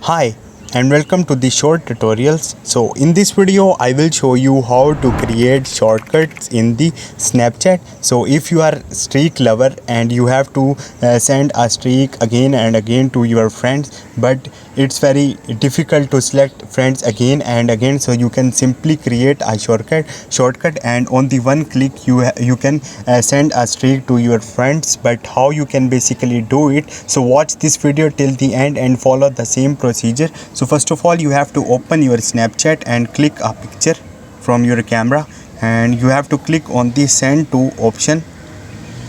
Hi and welcome to the short tutorials. So in this video I will show you how to create shortcuts in the Snapchat. So if you are streak lover and you have to send a streak again and again to your friends, but it's very difficult to select friends again and again, so you can simply create a shortcut and on the one click you can send a streak to your friends. But how you can basically do it, so watch this video till the end and follow the same procedure. So first of all, you have to open your Snapchat and click a picture from your camera, and you have to click on the send to option.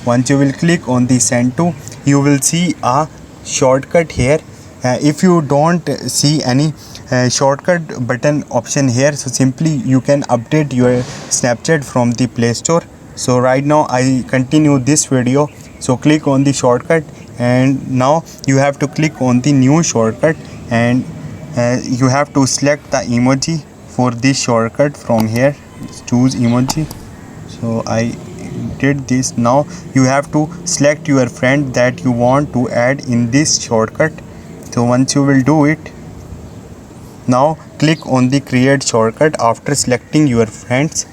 Once you will click on the send to, you will see a shortcut here. If you don't see any shortcut button option here, so simply you can update your Snapchat from the Play Store. So right now I continue this video, so click on the shortcut and now you have to click on the new shortcut, and you have to select the emoji for this shortcut from here. Choose emoji. So I did this. Now you have to select your friend that you want to add in this shortcut. So once you will do it, now click on the create shortcut after selecting your friends,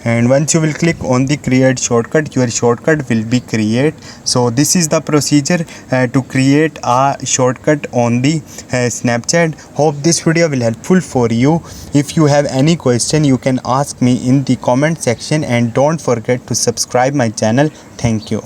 and once you will click on the create shortcut, your shortcut will be create. So this is the procedure to create a shortcut on the Snapchat. Hope this video will helpful for you. If you have any question, you can ask me in the comment section, and don't forget to subscribe my channel. Thank you.